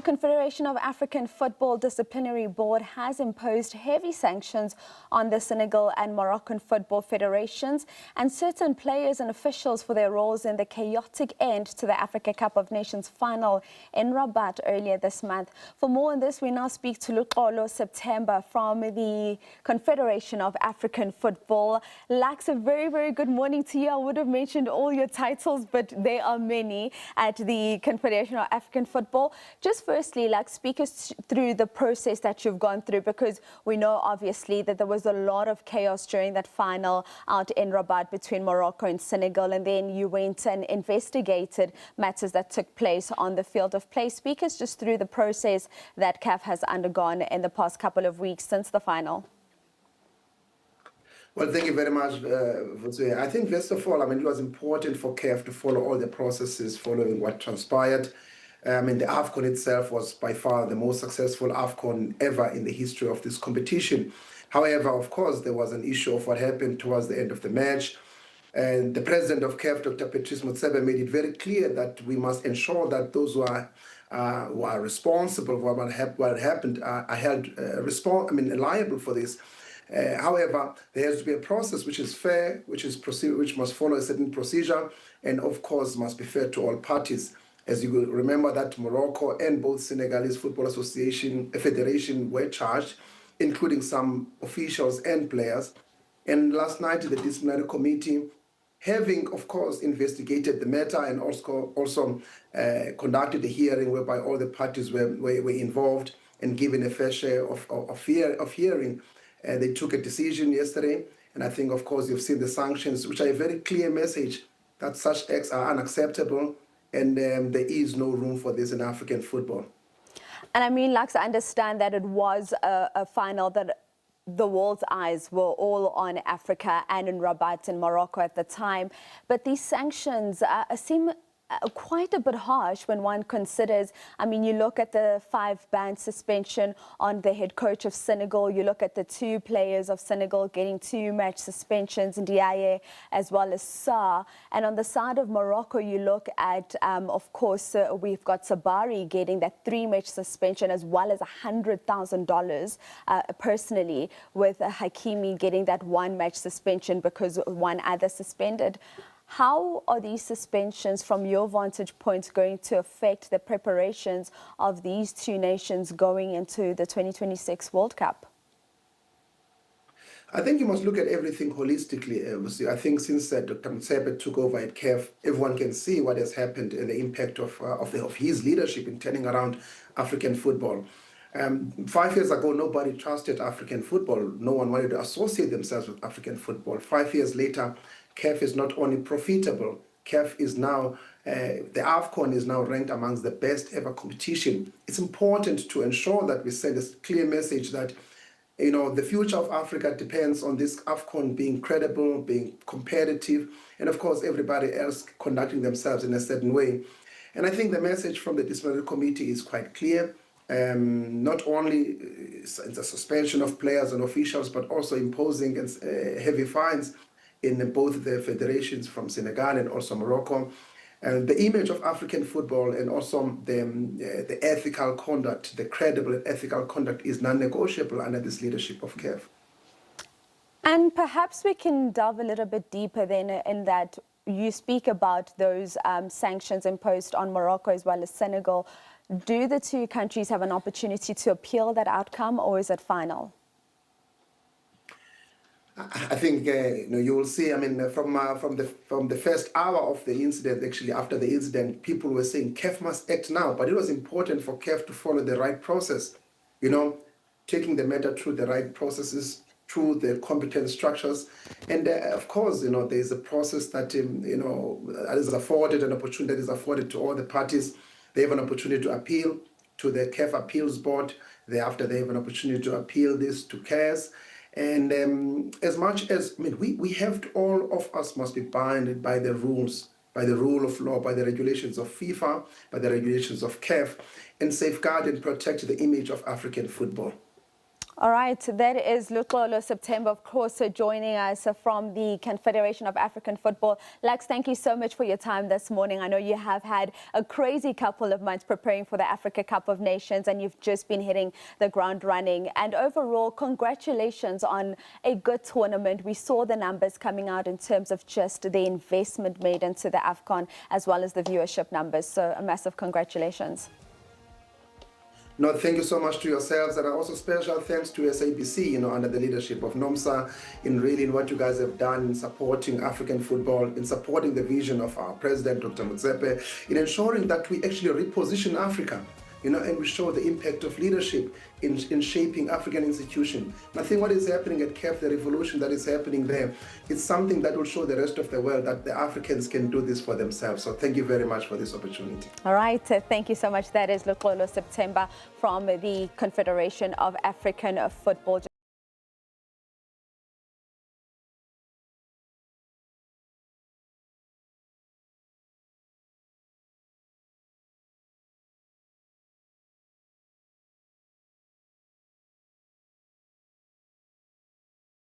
Confederation of African Football Disciplinary Board has imposed heavy sanctions on the Senegal and Moroccan football federations and certain players and officials for their roles in the chaotic end to the Africa Cup of Nations final in Rabat earlier this month. For more on this, we now speak to Luxolo Septermber from the Confederation of African Football. Lux, a very, very good morning to you. I would have mentioned all your titles, but there are many at the Confederation of African Football. Just firstly, like, speak us through the process that you've gone through, because we know obviously that there was a lot of chaos during that final out in Rabat between Morocco and Senegal, and then you went and investigated matters that took place on the field of play. Speak us just through the process that CAF has undergone in the past couple of weeks since the final. Well, thank you very much, Vutsue. I think, first of all, it was important for CAF to follow all the processes following what transpired. The AFCON itself was by far the most successful AFCON ever in the history of this competition. However, of course, there was an issue of what happened towards the end of the match. And the president of CAF, Dr. Patrice Motsepe, made it very clear that we must ensure that those who are responsible for what happened are held liable for this. However, there has to be a process which is fair, which must follow a certain procedure, and of course must be fair to all parties. As you will remember, that Morocco and both Senegalese Football Federation were charged, including some officials and players. And last night, the Disciplinary Committee, having, of course, investigated the matter and also conducted a hearing whereby all the parties were involved and given a fair share of hearing, they took a decision yesterday. And I think, of course, you've seen the sanctions, which are a very clear message that such acts are unacceptable, and there is no room for this in African football. And Lux, I understand that it was a final that the world's eyes were all on Africa and in Rabat in Morocco at the time. But these sanctions seem quite a bit harsh when one considers, you look at the 5-ban suspension on the head coach of Senegal, you look at the 2 players of Senegal getting 2-match suspensions, Ndiaye as well as Sarr. And on the side of Morocco, you look at, of course, we've got Sabari getting that 3-match suspension as well as $100,000 personally, with Hakimi getting that 1-match suspension because one other suspended. How are these suspensions, from your vantage point, going to affect the preparations of these 2 nations going into the 2026 World Cup? I think you must look at everything holistically. I think since Dr. Motsepe took over at CAF, everyone can see what has happened and the impact of his leadership in turning around African football. 5 years ago, nobody trusted African football. No one wanted to associate themselves with African football. 5 years later, CAF is not only profitable, CAF is now, the AFCON is now ranked amongst the best ever competition. It's important to ensure that we send a clear message that, the future of Africa depends on this AFCON being credible, being competitive, and of course everybody else conducting themselves in a certain way. And I think the message from the Disciplinary Committee is quite clear. Not only the suspension of players and officials, but also imposing heavy fines in both the federations from Senegal and also Morocco. The image of African football and also the ethical conduct, the credible ethical conduct, is non-negotiable under this leadership of CAF. And perhaps we can delve a little bit deeper then in that you speak about those sanctions imposed on Morocco as well as Senegal. Do the 2 countries have an opportunity to appeal that outcome, or is it final? I think you will see. From the first hour of the incident, actually after the incident, people were saying CAF must act now. But it was important for CAF to follow the right process. Taking the matter through the right processes, through the competent structures, and of course, there is a process that is afforded, an opportunity that is afforded to all the parties. They have an opportunity to appeal to the CAF Appeals Board. Thereafter, they have an opportunity to appeal this to CAS. And as much as, we have to, all of us must be bound by the rules, by the rule of law, by the regulations of FIFA, by the regulations of CAF, and safeguard and protect the image of African football. All right, that is Luxolo Septermber, of course, joining us from the Confederation of African Football. Lux, thank you so much for your time this morning. I know you have had a crazy couple of months preparing for the Africa Cup of Nations, and you've just been hitting the ground running. And overall, congratulations on a good tournament. We saw the numbers coming out in terms of just the investment made into the AFCON, as well as the viewership numbers. So a massive congratulations. No, thank you so much to yourselves, and also special thanks to SABC, under the leadership of Nomsa, in what you guys have done in supporting African football, in supporting the vision of our president, Dr. Motsepe, in ensuring that we actually reposition Africa, and we show the impact of leadership in shaping African institutions. And I think what is happening at CAF, the revolution that is happening there, it's something that will show the rest of the world that the Africans can do this for themselves. So thank you very much for this opportunity. All right, thank you so much. That is Luxolo Septermber from the Confederation of African Football.